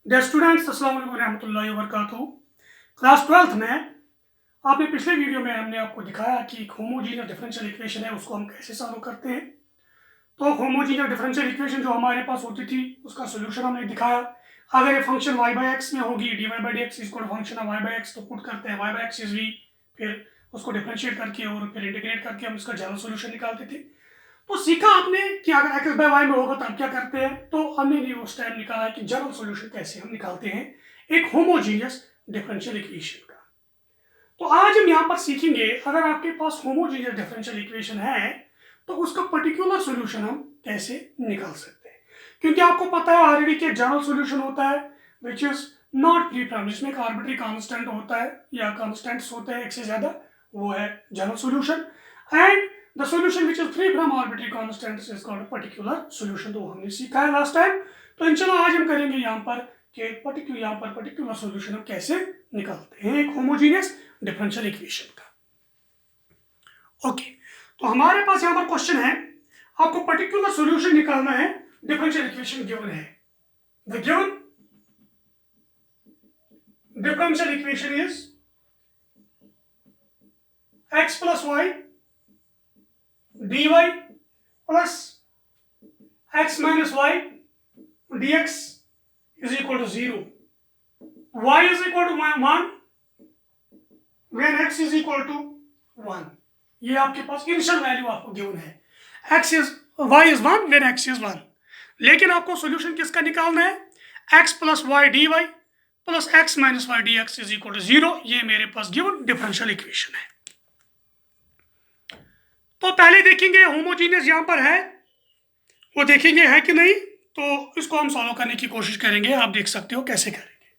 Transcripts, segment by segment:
Dear students, अस्सलाम वालेकुम रहमतुल्लाहि व बरकातहू। क्लास 12th में आपने पिछले वीडियो में हमने आपको दिखाया कि एक होमोजीनियस डिफरेंशियल इक्वेशन है, उसको हम कैसे सॉल्व करते हैं। तो होमोजीनियस डिफरेंशियल इक्वेशन जो हमारे पास होती थी उसका सोल्यूशन हमने दिखाया। अगर ये फंक्शन y बाई एक्स में होगी, d y by d x equal function of y by x, तो पुट करते हैं y by x is v, फिर उसको डिफरेंशिएट करके और फिर इंटीग्रेट करके हम इसका जनरल सोल्यूशन निकालते थे। तो सीखा आपने कि अगर एक्स बाय वाई में होगा तो हम क्या करते हैं। तो हमने नहीं उस टाइम निकाला कि जनरल सॉल्यूशन कैसे हम निकालते हैं एक होमोजीनियस डिफरेंशियल इक्वेशन का। तो आज हम यहाँ पर सीखेंगे, अगर आपके पास होमोजीनियस डिफरेंशियल इक्वेशन है तो उसका पर्टिकुलर सॉल्यूशन हम कैसे निकाल सकते हैं। क्योंकि आपको पता है ऑलरेडी कि जनरल सॉल्यूशन होता है which is not free from, जिसमें एक आर्बिट्री कांस्टेंट होता है या कांस्टेंट्स होते हैं एक से ज्यादा, वो है general solution. And the solution which is free from arbitrary constants is called a particular solution। तो हमने सीखा है लास्ट टाइम। तो इंशाल्लाह आज हम करेंगे यहाँ पर कि पर्टिकुलर सॉल्यूशन हम कैसे निकालते हैं एक होमोजीनियस डिफरेंशियल इक्वेशन का। ओके, तो हमारे पास यहाँ पर क्वेश्चन है, आपको पर्टिकुलर सॉल्यूशन निकालना है। डिफरेंशियल इक्वेशन गिवन है, the given differential equation is x plus y dy plus x minus y dx is equal to 0. Y is equal to 1 when x is equal to 1। ये आपके पास initial value आपको given है, y is 1 when x is 1। लेकिन आपको solution किसका निकालना है, x plus y dy plus x minus y dx is equal to 0। ये मेरे पास गिवन डिफरेंशियल इक्वेशन है। तो पहले देखेंगे होमोजीनियस यहां पर है, वो देखेंगे है कि नहीं। तो इसको हम सॉल्व करने की कोशिश करेंगे, आप देख सकते हो कैसे करेंगे।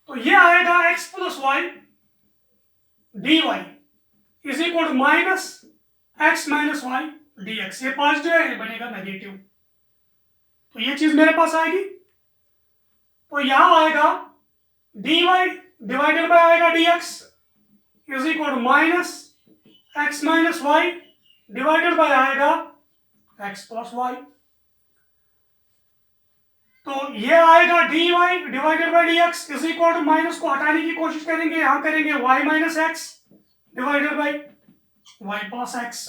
तो ये आएगा x plus y d y is equal to minus x minus y d x. ये पॉजिटिव है, ये बनेगा नेगेटिव, तो ये चीज मेरे पास आएगी। तो यहां आएगा डी वाई डिवाइडेड बाय आएगा d x is equal to minus x minus y divided by आएगा x प्लस वाई। तो ये आएगा dy divided by dx is equal to, minus को हटाने की कोशिश करेंगे, यहां करेंगे y minus x divided by y plus x.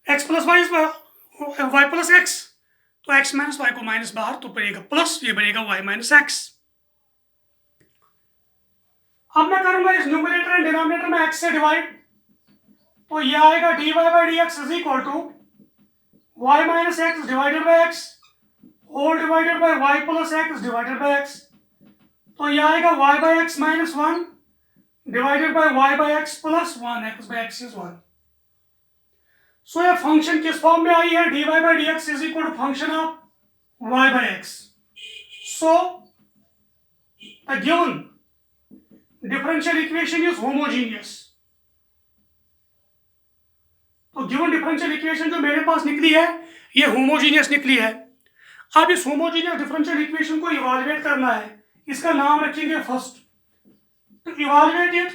x plus y y plus x, तो x माइनस वाई को माइनस बाहर तो बनेगा प्लस, ये बनेगा y माइनस एक्स। अब मैं करूंगा इस न्यूमरेटर एंड डिनोमिनेटर में x से डिवाइड, तो ये आएगा dy by dx is equal to y minus x divided by x whole divided by y plus x divided by x। तो ये आएगा y by x minus 1 divided by y by x plus 1, x by x is 1। So ये function किस form में आई है, dy by dx is equal to function of y by x. So the given differential equation is homogeneous. तो given differential equation जो मेरे पास निकली है ये होमोजीनियस निकली है। अब इस होमोजीनियस डिफरेंशियल इक्वेशन को इवैल्यूएट करना है, इसका नाम रखेंगे फर्स्ट। तो evaluate it,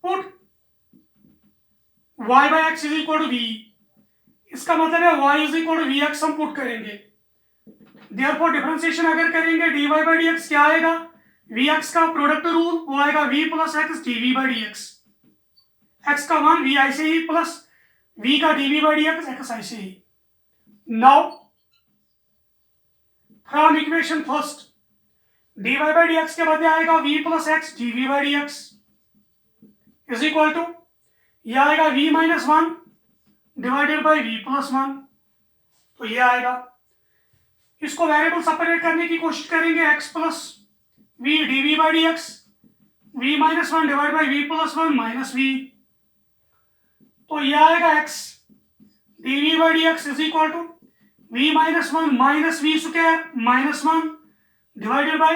put y by x is equal to v, इसका मतलब है y is equal to vx हम पुट करेंगे। देयरफॉर डिफरेंशिएशन अगर करेंगे dy बाई dx क्या आएगा, vx का प्रोडक्ट रूल वो आएगा v plus x dv by dx। x का मान v ऐसे ही प्लस v का dv बाई dx x ऐसे ही। Now from equation first dy by dx के बदले आएगा v plus x dv by dx is equal to, ये आएगा v minus 1 divided by v plus 1। तो ये आएगा, इसको वेरिएबल सेपरेट करने की कोशिश करेंगे, x plus v dv by dx, v minus 1 divide by v plus 1 minus v। तो ये आएगा x dv by dx is equal to v minus 1 minus v square minus 1 divided by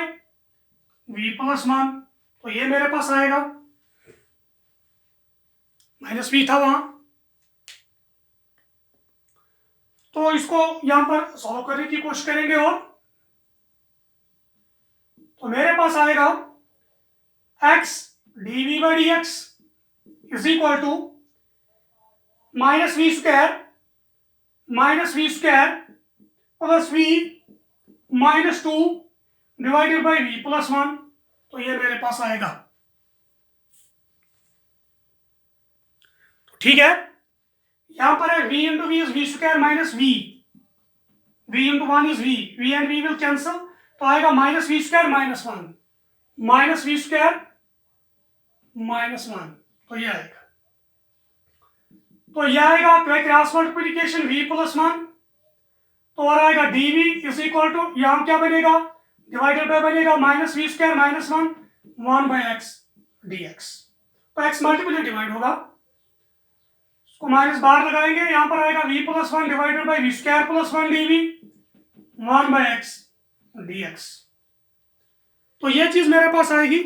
v plus 1। तो ये मेरे पास आएगा, minus v था वहां, तो इसको यहां पर सॉल्व करने की कोशिश करेंगे और तो मेरे पास आएगा x dv by dx is equal to minus v square plus v minus 2 divided by v plus 1, तो ये मेरे पास आएगा। ठीक है, यहां पर है v into v is v square minus v, v into 1 is v and v will cancel, तो आएगा minus v square minus 1, minus v square minus 1, तो ये आएगा। तो यह आएगा क्रॉस मल्टीप्लिकेशन v प्लस 1, तो और आएगा dv इज इक्वल टू, यहां क्या बनेगा, डिवाइडेड बाय बनेगा minus v square minus 1 by x dx, तो x मल्टीपल डिवाइड होगा, इसको माइनस बाहर लगाएंगे, यहां पर आएगा v plus 1 divided by v square plus 1 dv 1 by x dx, तो ये चीज मेरे पास आएगी।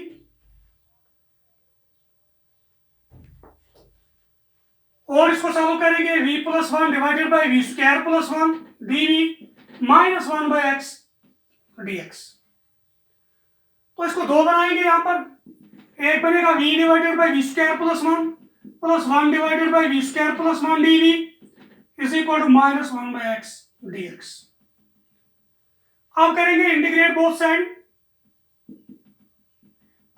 और इसको सॉल्व करेंगे, v plus 1 divided by v square plus 1 dv minus 1 by x dx, तो इसको दो बनाएंगे, यहां पर एक बनेगा v divided by v square plus 1 divided by v square plus 1 dv is equal to minus 1 by x dx। अब करेंगे इंटीग्रेट बोथ साइड,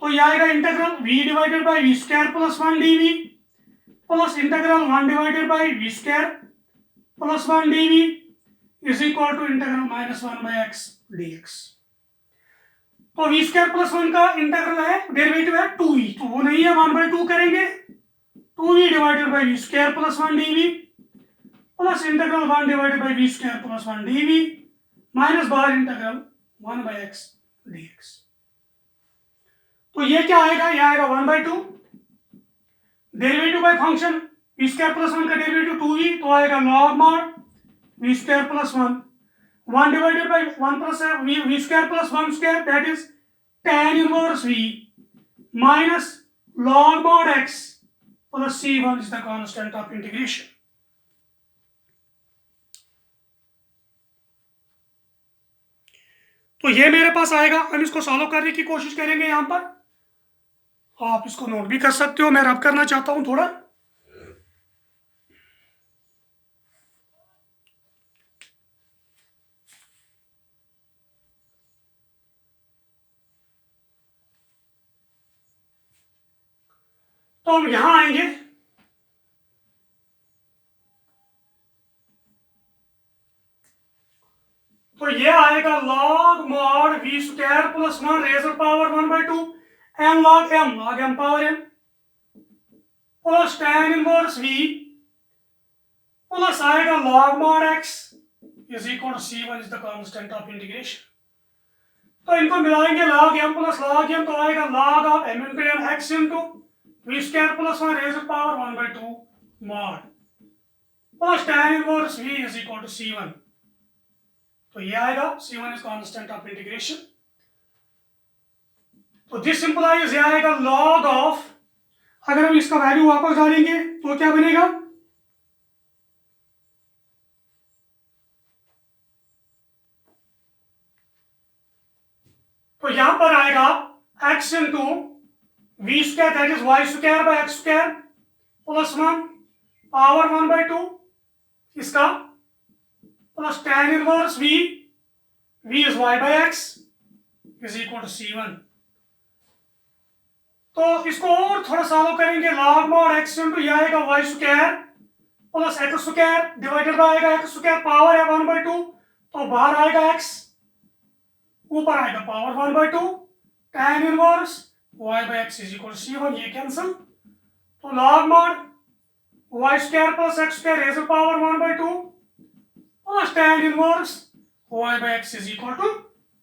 तो यह आएगा integral v divided by v square plus 1 dv plus integral 1 divided by v square plus 1 dv is equal to integral minus 1 by x dx। तो v square plus 1 का integral है, derivative है 2v, तो वो नहीं है, 1/2 करेंगे, 2v divided by v square plus 1 dv plus integral 1 divided by v square plus 1 dv minus बाहर इंटीग्रल 1 बाय एक्स dx। तो ये क्या आएगा, ये आएगा 1/2, derivative by function v square plus 1 का डेरिवेटिव 2v, तो आएगा log mod v square plus 1 divided by 1 plus v square plus 1 square, that is tan inverse v minus log mod x plus c1 is the constant of integration। तो ये मेरे पास आएगा, हम इसको solve करने की कोशिश करेंगे, यहां पर आप इसको नोट भी कर सकते हो, मैं रब करना चाहता हूं थोड़ा। तो हम यहां आएंगे, तो ये आएगा log mod v square plus 1 raise power 1/2 m log m power m plus tan inverse v plus आएगा log mod x is equal to c1 is the constant of integration. तो इनको मिलाएंगे log m plus log m, तो आएगा log of m into m x into v square plus 1 raise power 1/2 mod plus tan inverse v is equal to c1, तो ये आएगा c1 is constant of integration. तो this implies ये आएगा log of, अगर हम इसका वैल्यू वापस डालेंगे तो क्या बनेगा, तो यहां पर आएगा x into v square that is y square by x square plus 1 power 1/2 इसका plus tan inverse v is y by x is equal to c1। तो इसको और थोड़ा सॉल्व करेंगे, log mod x इंटू यह आएगा y square plus x square divided by आएगा x square power है 1/2, तो बाहर आएगा x, ऊपर आएगा power 1/2 tan inverse y by x is equal to c1, ये कैंसिल, तो log mod y square plus x square raise power 1/2 plus tan inverse y by x is equal to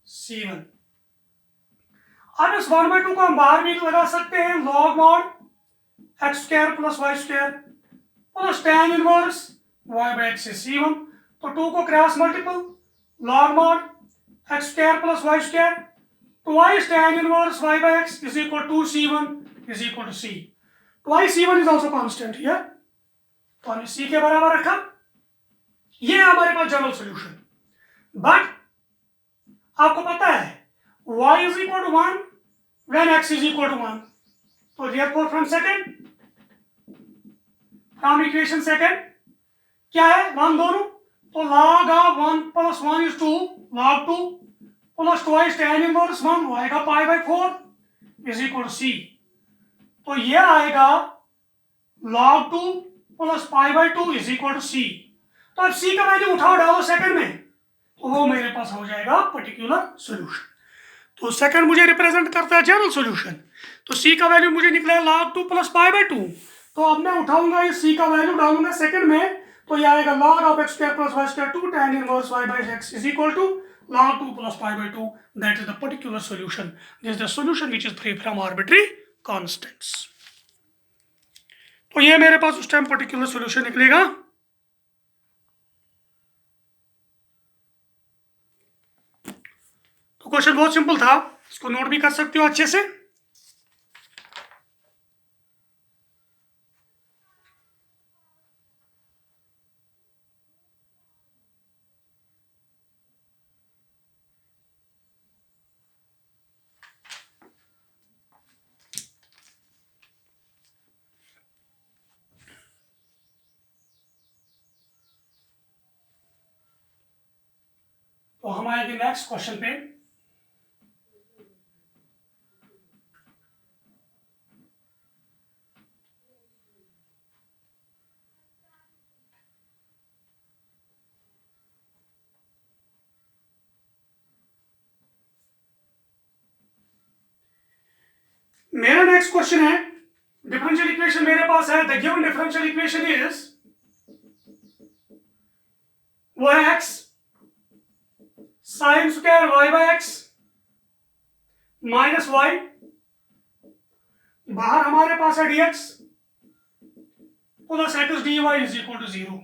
c1। अब इस 1/2 को हम बाहर भी लगा सकते हैं, log mod x square plus y square plus tan inverse y by x is c1, तो 2 को cross multiple log mod x square plus y square twice tan inverse y by x is equal to c1 is equal to c, twice c1 is also constant here, तो हमने c के बराबर रखा, ये हमारे पास general solution. But आपको पता है y is equal to 1 when x is equal to 1, तो therefore from equation second क्या है, 1 दोनों, तो log of 1 plus 1 is 2, log 2 plus twice tan inverse 1 वो आएगा pi by 4 is equal to c. तो ये आएगा log 2 plus pi by 2 is equal to c. तो अब सी का वैल्यू उठाओ डालो सेकंड में, तो वो मेरे पास हो जाएगा पर्टिकुलर सोल्यूशन। तो सेकंड मुझे रिप्रेजेंट करता है जनरल सोल्यूशन। तो सी का वैल्यू मुझे निकला है log 2 प्लस पाई बाई 2। तो अब मैं उठाऊंगा ये सी का वैल्यू डालूंगा सेकंड में, तो ये आएगा log of x square plus y square 2 tan inverse y by x is equal to log 2 plus pi by 2. That is the particular solution. This is the solution which is free from arbitrary constants. तो ये मेरे पास उस time particular solution निकलेगा। तो question बहुत simple था, इसको note भी कर सकते हो अच्छे से। तो हम आएंगे नेक्स्ट क्वेश्चन पे। मेरा नेक्स्ट क्वेश्चन है, डिफरेंशियल इक्वेशन मेरे पास है। The given differential equation is, वो है x sine square y by x minus y, बाहर हमारे पास है dx plus x d y is equal to 0।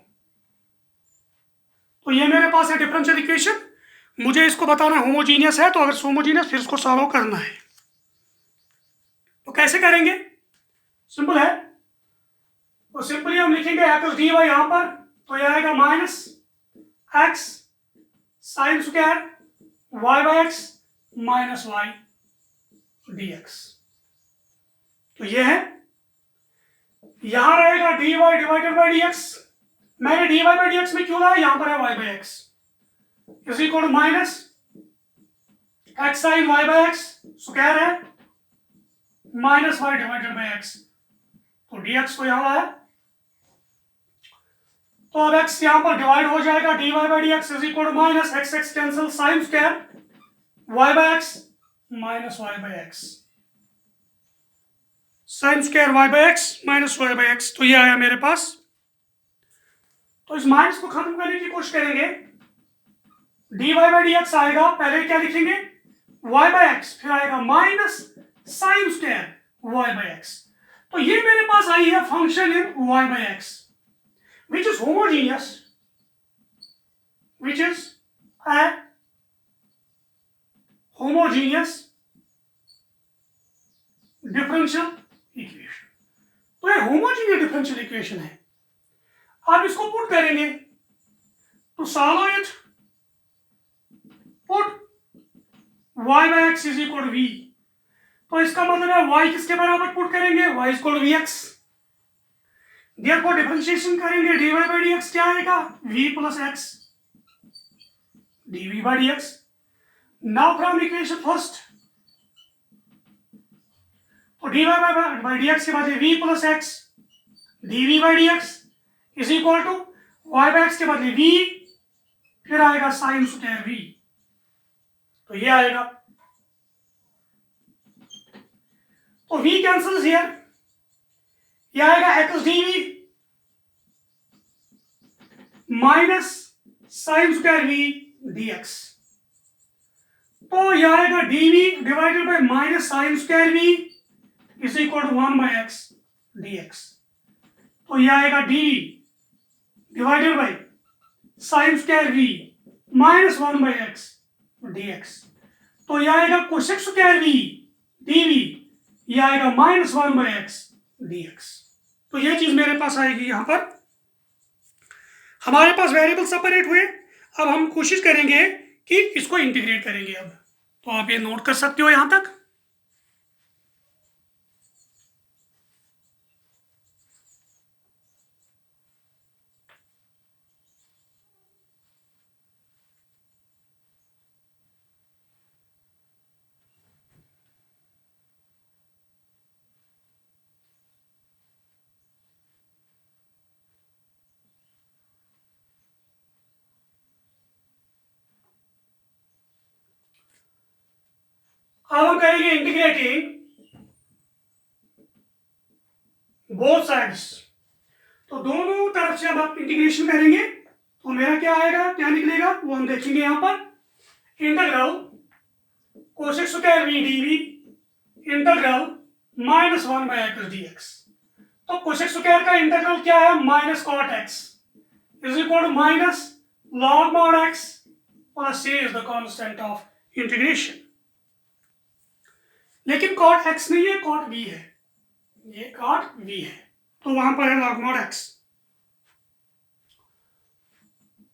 तो ये मेरे पास है डिफरेंशियल इक्वेशन। मुझे इसको बताना होमोजीनियस है, तो अगर होमोजीनियस फिर इसको सॉल्व करना है। तो कैसे करेंगे? सिंपल है। तो सिंपली हम लिखेंगे एक्स डी वाई यहां पर, तो यह आएगा minus x sine square y by x minus y d x. तो ये है, यहां रहेगा d y divided by d x. मैंने d y by d x में क्यों लाया, यहां पर है y by x is equal to minus x sine y by x square है minus y divided by x. तो डी एक्स तो यहां है, तो अब x यहां पर डिवाइड हो जाएगा, dy by d x is equal to minus x x cancel sine square y by x minus y by x, sine square y by x minus y by x. तो ये आया मेरे पास। तो इस माइनस को खत्म करने की कोशिश करेंगे। dy बाई डी एक्स आएगा, पहले क्या लिखेंगे y बाई एक्स, फिर आएगा minus sine square y by x. तो ये मेरे पास आई है function in y by x which is homogeneous, which is a homogeneous differential equation। तो ये homogeneous differential equation है। आप इसको पुट करेंगे, to solve it put y by x is equal to v। तो इसका मतलब है y किसके बराबर पुट करेंगे, y is equal to vx। Therefore differentiation करेंगे, dy by dx क्या आएगा, v plus x dv by dx। Now from equation first, तो dy by dx के बदले v plus x dv by dx is equal to y by x के बदले v, फिर आएगा साइन स्क्वायर v। तो ये आएगा, तो v कैंसल्स हियर, ये आएगा x dv minus sine square v d x. तो ये आएगा dv divided by minus sine square v is equal to 1 by x d x. तो ये आएगा dv divided by sine square v minus 1 by x d x. तो ये आएगा cosec square we DV, ये आएगा माइनस 1 बाय एक्स dx। तो ये चीज मेरे पास आएगी। यहां पर हमारे पास वेरिएबल सेपरेट हुए, अब हम कोशिश करेंगे कि इसको इंटीग्रेट करेंगे। अब तो आप ये नोट कर सकते हो यहां तक। अब हम करेंगे इंटीग्रेटिंग बोथ साइड्स। तो दोनों तरफ से अब आप इंटीग्रेशन करेंगे तो मेरा क्या आएगा, क्या निकलेगा वो हम देखेंगे यहां पर। Integral cosec square v dv integral -1/x dx। तो कोसेक स्क्वायर का इंटीग्रल क्या है, minus cot x is equal to minus log mod x plus c is the constant of integration. लेकिन कॉट x नहीं है, कॉट v है, ये cot v है, तो वहां पर है log mod x।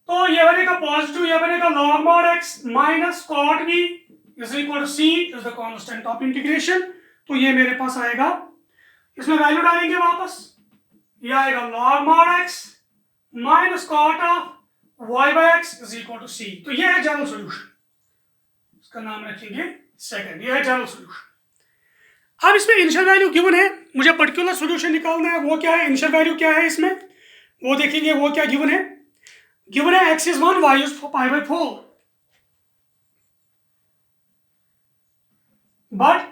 तो ये बनेगा पॉजिटिव, ये बनेगा log mod x minus cot v is equal to c is the constant of integration. तो ये मेरे पास आएगा, इसमें वैल्यू डालेंगे वापस, ये आएगा log mod x minus cot of y by x is equal to c। तो ये है जनरल सॉल्यूशन, इसका नाम रखेंगे सेकंड, ये है जनरल सॉल्यूशन। अब इसमें इनिशियल वैल्यू गिवन है, मुझे पर्टिकुलर सॉल्यूशन निकालना है, वो क्या है, इनिशियल वैल्यू क्या है इसमें वो देखेंगे, वो क्या गिवन है। गिवन है x is 1, y is pi by 4, but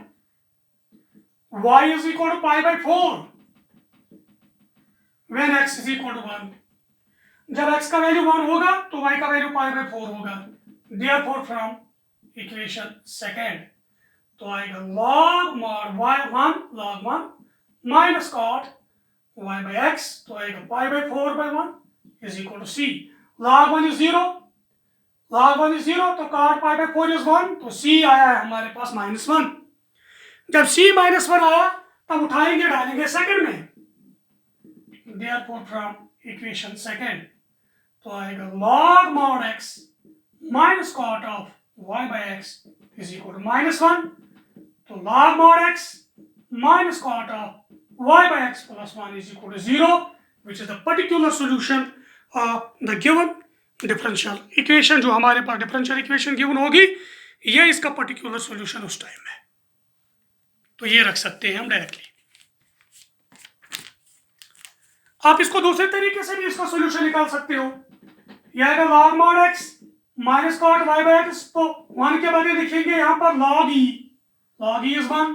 y is equal to pi by 4 when x is equal to 1। जब x का वैल्यू 1 होगा तो y का वैल्यू pi by 4 होगा। Therefore from इक्वेशन सेकेंड तो आएगा log mod y1 log 1 minus cot y by x, तो आएगा pi by 4 by 1 is equal to c। log 1 is 0, log 1 is 0, तो cot pi by 4 is 1, तो c आया है हमारे पास -1। जब c -1 आया तब उठाएंगे डालेंगे सेकंड में, therefore from इक्वेशन सेकंड तो आएगा log mod x minus cot of y by x is equal to -1, तो log mod x minus cot of y by x plus 1 is equal to 0, which is the particular solution of the given differential equation। जो हमारे पास differential equation given होगी ये इसका particular solution उस time है, तो ये रख सकते हैं हम डायरेक्टली। आप इसको दूसरे तरीके से भी इसका सॉल्यूशन निकाल सकते हो, यह आएगा log mod x minus cot y by x, तो 1 के बजाय लिखेंगे यहाँ पर log e is 1,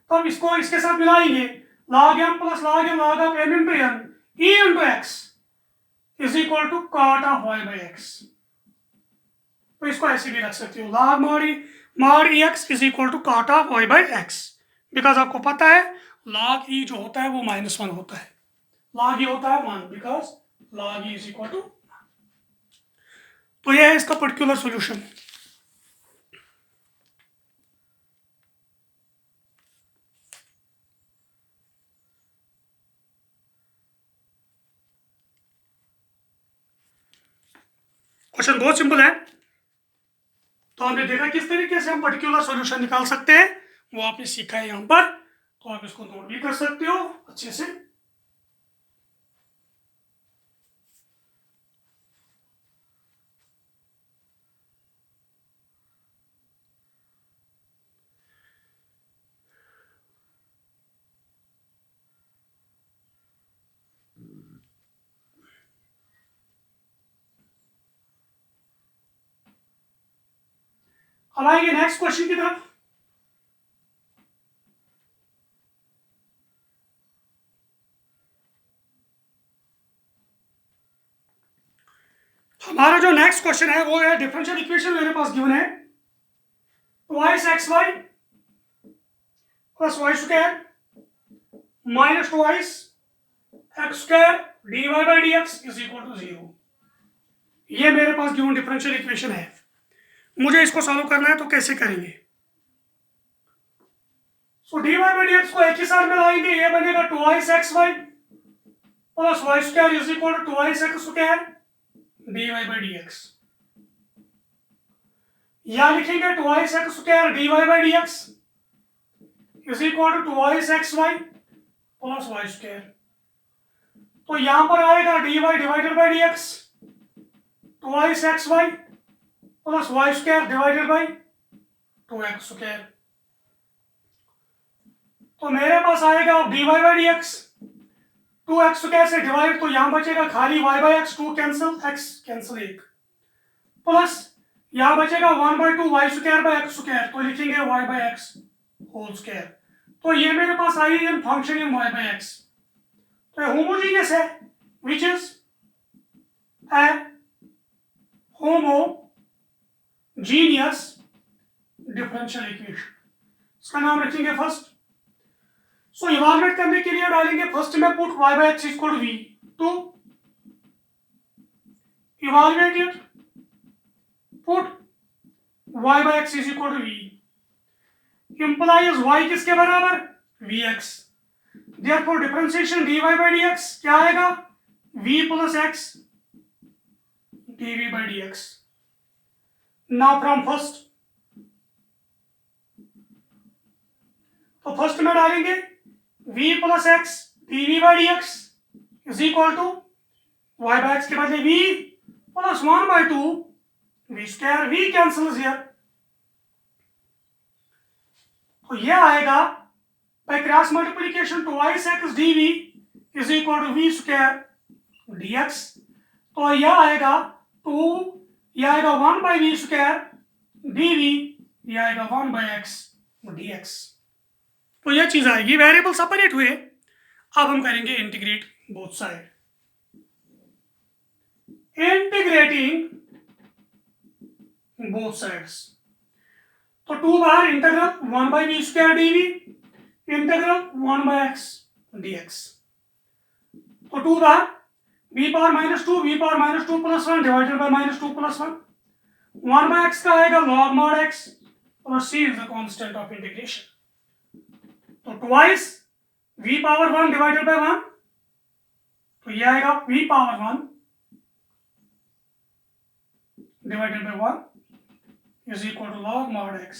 तो अब इसको इसके साथ मिलाएंगे log m plus log n log of m into n e into x is equal to cot of y by x। तो इसको ऐसे भी रख सकते हो log mod ex is equal to cot of y by x, because आपको पता है log e जो होता है वो -1 होता है, log e होता है 1 because log e is equal to 1। तो यह है इसका पर्टिकुलर सॉल्यूशन। क्वेश्चन बहुत सिंपल है, तो हमने देखा किस तरीके से हम पर्टिकुलर सॉल्यूशन निकाल सकते हैं, वो आपने सीखा है यहाँ पर, तो आप इसको नोट भी कर सकते हो अच्छे से। अब आएंगे नेक्स्ट क्वेश्चन की तरफ। हमारा जो नेक्स्ट क्वेश्चन है वो है डिफरेंशियल इक्वेशन मेरे पास गिवन है twice xy plus y square minus twice x square dy by dx is equal to 0। ये मेरे पास गिवन डिफरेंशियल इक्वेशन है, मुझे इसको सॉल्व करना है, तो कैसे करेंगे। सो dy by dx को एक ही साथ मिलाएंगे, ये बनेगा twice xy plus y square is equal to twice x square dy by dx, या लिखेंगे twice x square dy by dx is equal to twice xy plus y square। तो यहां पर आएगा dy divided by dx twice xy plus y square divided by 2x square। तो मेरे पास आएगा dy by dx 2x square से divide, तो यहां बचेगा खाली y by x, 2 cancel, x cancel 1, plus यहाँ बचेगा 1/2 y square by x square, तो लिखेंगे y by x whole square. तो ये मेरे पास आई इन function in y by x, तो ये होमोजीनियस है, which is a homogeneous differential equation. इसका नाम रखेंगे फर्स्ट। सो इवालुएट करने के लिए डालेंगे फर्स्ट में put y by x equal to v, to evaluate it put y by x is equal to v implies y किसके बराबर vx, therefore differentiation dy by dx क्या आएगा v plus x dv by dx। now from first, तो first में डालेंगे v plus x dv by dx is equal to y by x के बदले v plus 1/2 v square, v cancels here, तो ये आएगा by cross multiplication twice x dv is equal to v square dx, तो यह आएगा 2, यह आएगा 1 by v square dv, यह आएगा 1 by x dx। तो यह चीज आएगी, वेरिएबल सेपरेट हुए। अब हम करेंगे integrate both side. Integrating both sides, तो 2 बार integral 1 by v square dv integral 1 by x dx, तो 2 बार v power -2 plus 1 divided by -2 plus 1, 1 by x का आएगा log mod x plus c is the constant of integration, तो twice v power 1 divided by 1, तो ये आएगा v power 1 divided by 1 is equal to log mod x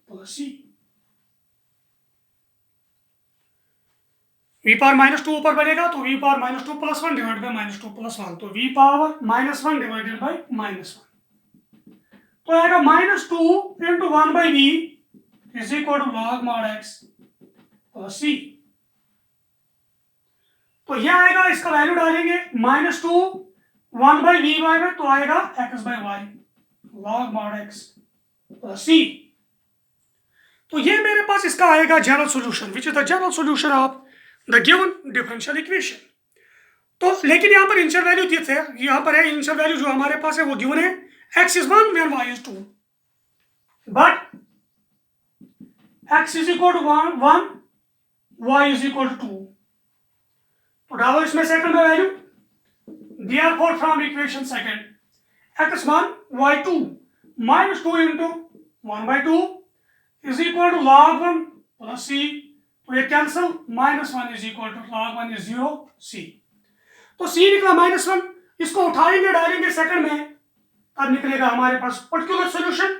plus c। v power -2 ऊपर बनेगा, तो v power -2 plus 1 divided by -2 plus 1, तो v power -1 divided by -1, तो आएगा -2 into 1 by v is equal to log mod x plus c। तो यह आएगा, इसका वैल्यू डालेंगे -2 1 बाई v बाय में, तो आएगा x by y log mod x plus c। तो ये मेरे पास इसका आएगा general solution, which is the general solution of the given differential equation. तो लेकिन यहाँ पर इनिशियल वैल्यू दिए थे, यहाँ पर है इनिशियल वैल्यू जो हमारे पास है वो गिवन है, x is 1 when y is 2, but x is equal to 1 y is equal to 2, तो डालो इसमें सेकंड में value, therefore from equation second x1 y2 -2 into 1/2 is equal to log 1 plus c, तो ये cancel, -1 is equal to log 1 is 0 c, तो c निकला -1, इसको उठाएंगे डालेंगे सेकंड में, अब निकलेगा हमारे पास particular solution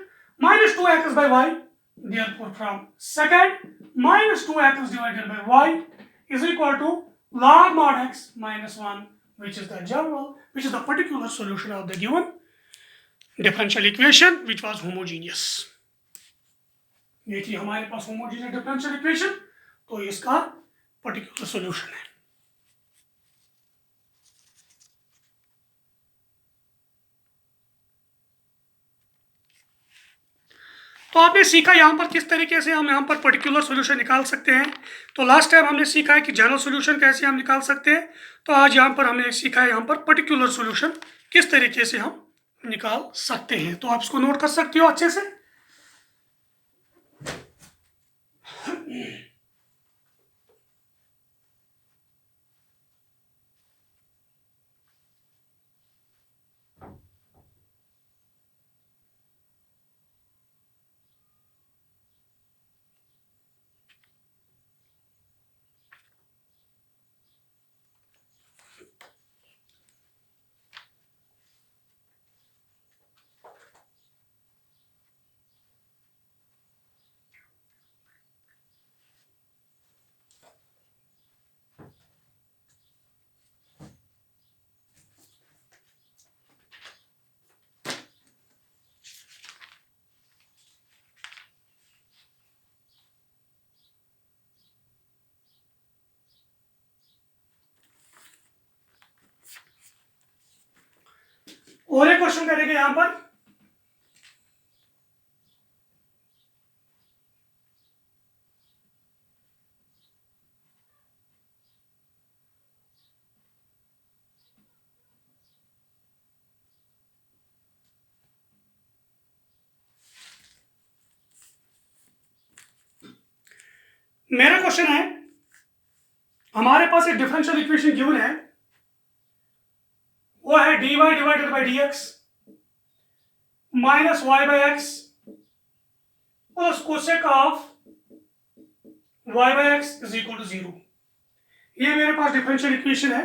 -2x by y, therefore from second -2x divided by y is equal to log mod x -1, which is the particular solution of the given differential equation which was homogeneous। ये थी हमारे पास homogeneous differential equation, तो इसका particular solution है। तो आपने सीखा यहाँ पर किस तरीके से हम यहाँ पर पर्टिकुलर सॉल्यूशन निकाल सकते हैं। तो लास्ट टाइम हमने सीखा है कि जनरल सॉल्यूशन कैसे हम निकाल सकते हैं, तो आज यहाँ पर हमने सीखा है यहाँ पर पर्टिकुलर सॉल्यूशन किस तरीके से हम निकाल सकते हैं। तो आप इसको नोट कर सकते हो अच्छे से। और एक क्वेश्चन करेंगे यहाँ पर, मेरा क्वेश्चन है, हमारे पास एक डिफरेंशियल इक्वेशन गिवन है, वो है dy divided by dx minus y by x plus cosec of y by x is equal to 0। ये मेरे पास डिफरेंशियल इक्वेशन है,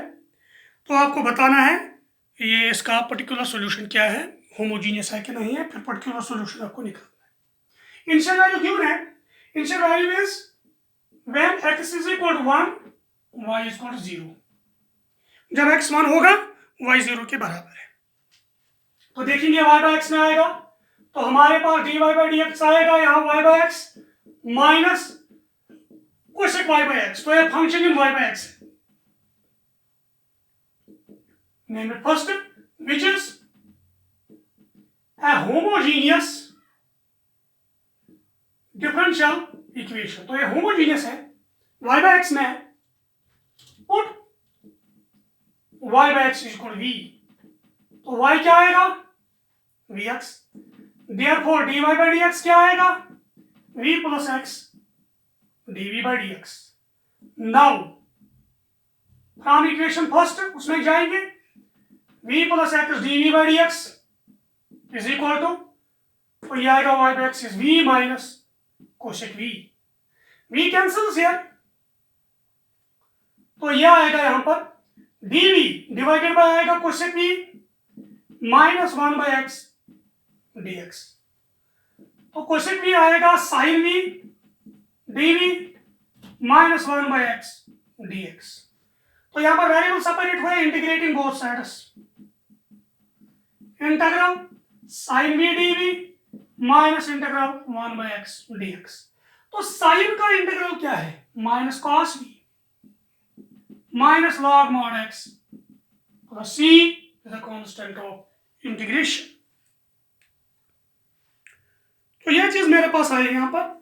तो आपको बताना है ये इसका पर्टिकुलर सॉल्यूशन क्या है, होमोजीनियस है कि नहीं है, फिर पर्टिकुलर सॉल्यूशन आपको निकालना है। इनिशियल वैल्यू गिवन है, initial value is when x is equal to 1 y is equal to 0। जब x 1 होगा y 0 के बराबर है, तो देखेंगे y बाई एक्स में आएगा, तो हमारे पास dy बाई dx आएगा, यहाँ y by x minus cosec y by x, तो ये function in y by x है। Name it first, which is a homogeneous differential equation। तो ये homogeneous है, y by x में put y by x is equal to v, तो y क्या आएगा vx, therefore dy by dx क्या आएगा v plus x dv by dx। now from equation first उसमें जाएंगे, v plus x dv by dx is equal to, तो ये आएगा y by x is v minus cosec v, v cancels here, तो ये आएगा यहाँ पर dv डिवाइडेड बाय आएगा cosec v minus 1 by x dx, तो cosec v आएगा sin v dv minus 1 by x dx। तो यहाँ पर वेरिएबल सेपरेट हुए, integrating both sides, integral sin v dv minus integral 1 by x dx। तो sin का integral क्या है, minus cos v minus log mod x plus c is the constant of integration. तो यह चीज मेरे पास आई यहां पर,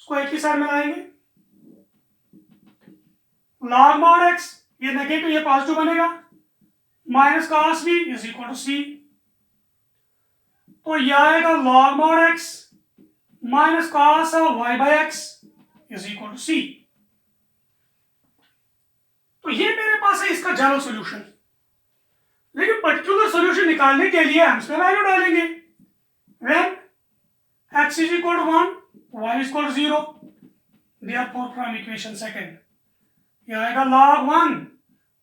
इसको एक ही साइड में लाएंगे, log mod x, ये नेगेटिव ये पॉजिटिव बनेगा, minus cos v is equal to c, तो यह आएगा log mod x minus cos y by x is equal to c। तो ये मेरे पास है इसका जनरल सॉल्यूशन, लेकिन पर्टिकुलर सॉल्यूशन निकालने के लिए हम इसमें वैल्यू डालेंगे, when x is equal to 1 y is equal to 0, therefore from equation second ये आएगा log 1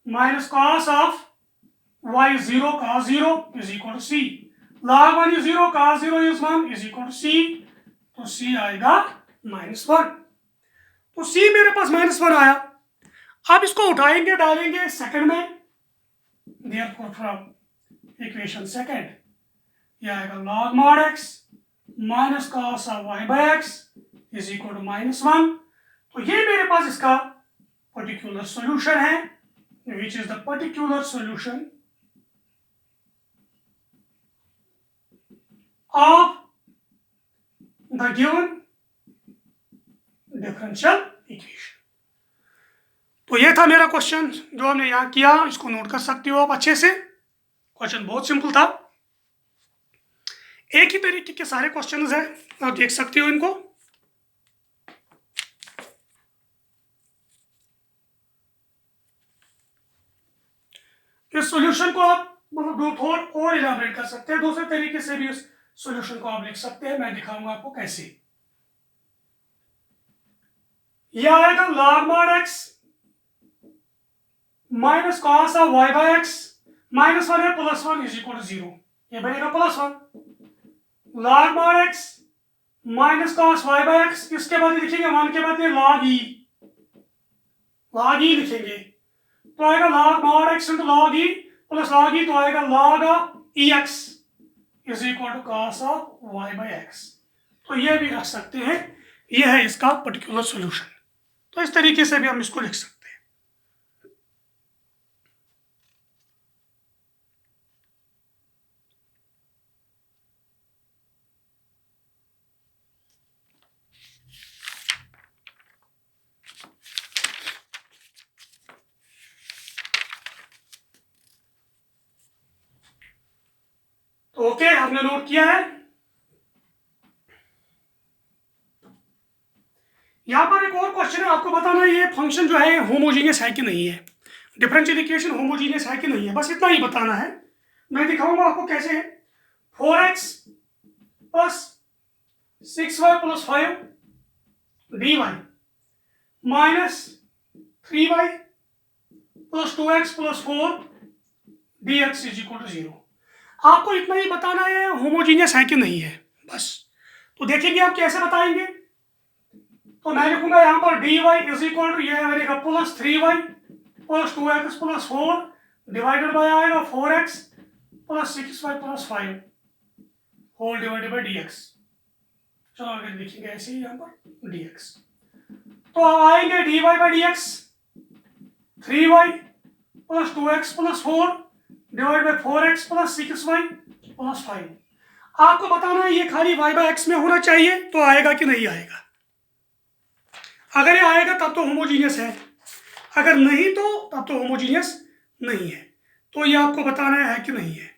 minus cos of y 0 cos 0 is equal to c, log 1 is 0 cos 0 is 1 is equal to c, तो c आएगा -1, तो c मेरे पास -1 आया। अब इसको उठाएंगे डालेंगे सेकंड में, therefore from इक्वेशन सेकंड ये आएगा log mod x minus cos of y by x is equal to -1, तो ये मेरे पास इसका पर्टिकुलर सॉल्यूशन है, which is the particular solution of the given differential equation। तो ये था मेरा क्वेश्चन जो हमने यहाँ किया, इसको नोट कर सकते हो आप अच्छे से, क्वेश्चन बहुत सिंपल था, एक ही तरीके के सारे क्वेश्चंस हैं, आप देख सकते हो इनको। इस सॉल्यूशन को आप मतलब और इलाबरेट कर सकते हैं, दूसरे तरीके से भी इस सॉल्यूशन को आप लिख सकते हैं, मैं दिखाऊंगा आपको कैसे। यह आएगा log mod x minus cos of y by x, -1 है +1 इज इक्वल टू 0, ये बनेगा +1, log mod x minus cos y by x, इसके बाद लिखेंगे 1 के बाद log e लिखेंगे, तो आएगा log mod x into log e plus log e, तो आएगा log ex is equal to cos of y by x, तो ये भी रख सकते हैं, ये है इसका पर्टिकुलर सॉल्यूशन। तो इस तरीके से भी हम इसको लिख सकते हैं। ओके, आपने नोट किया है? यहाँ पर एक और क्वेश्चन है, आपको बताना ये फंक्शन जो है होमोजीनियस है कि नहीं है, डिफरेंशियल इक्वेशन होमोजीनियस है कि नहीं है, बस इतना ही बताना है। मैं दिखाऊंगा आपको कैसे। 4x plus 6y plus 5 dy minus 3y plus 2x plus 4 dx is equal to 0। आपको इतना ही बताना है होमोजीनियस है कि नहीं है, बस। तो देखेंगे आप कैसे बताएंगे। तो मैं लिखूंगा यहाँ पर dy इज इक्वल टू, यह बनेगा plus 3y plus 2x plus 4 divided by आएगा 4x plus 6y plus 5 whole divided by dx। चलो आगे लिखेंगे ऐसे ही यहाँ पर dx। तो अब आएंगे dy बाय dx 3y plus 2x plus 4 divide by 4x plus 6y plus 5। आपको बताना है ये खाली y बाय x में होना चाहिए, तो आएगा कि नहीं आएगा। अगर ये आएगा तब तो होमोजीनियस है, अगर नहीं तो तब तो होमोजीनियस नहीं है। तो ये आपको बताना है कि नहीं है।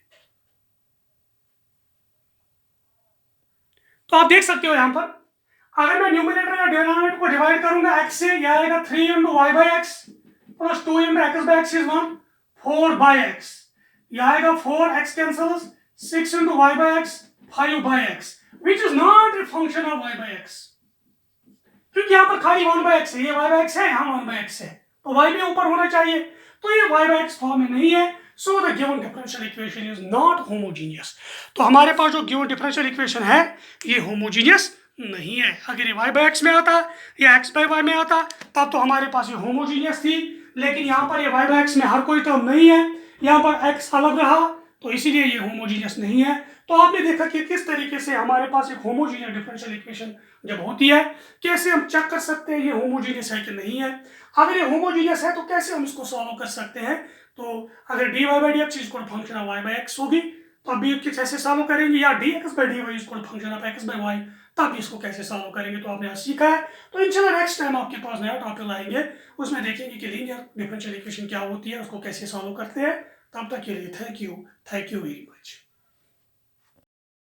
तो आप देख सकते हो यहाँ पर, अगर मैं न्यूमरेटर या डिनोमिनेटर को डिवाइड करूंगा x से, यह आएगा 3 into y by x plus 2 into x by x is 1 4 by x. यह आएगा 4x cancels 6 into y by x 5 by x which is not a function of y by x, क्योंकि यहाँ पर खाली 1 बाई एक्स है, ये Y by x है, यहाँ 1 बाई एक्स है, तो वाई भी ऊपर होना चाहिए, तो ये वाई बाई एक्स फॉर्म में नहीं है। So the given differential equation is not homogeneous. तो हमारे पास जो गिवन डिफरेंशियल इक्वेशन है ये होमोजीनियस नहीं है। अगर ये वाई बाई एक्स में आता या एक्स बाई वाई में आता तब तो हमारे पास ये होमोजीनियस थी, लेकिन यहाँ पर ये वाई बाई एक्स में हर कोई टर्म नहीं है, यहाँ पर एक्स अलग रहा, तो इसीलिए ये होमोजीनियस नहीं है। तो आपने देखा कि किस तरीके से हमारे पास एक होमोजीनियस डिफरेंशियल इक्वेशन जब होती है, कैसे हम चेक कर सकते हैं ये होमोजीनियस है कि नहीं है। अगर ये होमोजीनियस है तो कैसे हम इसको सॉल्व कर सकते हैं। तो अगर dy by d x equal function of y by x होगी तो अभी कैसे सॉल्व करेंगे, या dx by dy equal function of x by y तब इसको कैसे सॉल्व करेंगे। तो आपने आज सीखा है। तो इंशाल्लाह नेक्स्ट टाइम आपके पास नया टॉपिक लाएंगे, उसमें देखेंगे कि लीनियर डिफरेंशियल इक्वेशन क्या होती है, उसको कैसे सॉल्व करते हैं। तब तक के लिए थैंक यू वेरी मच।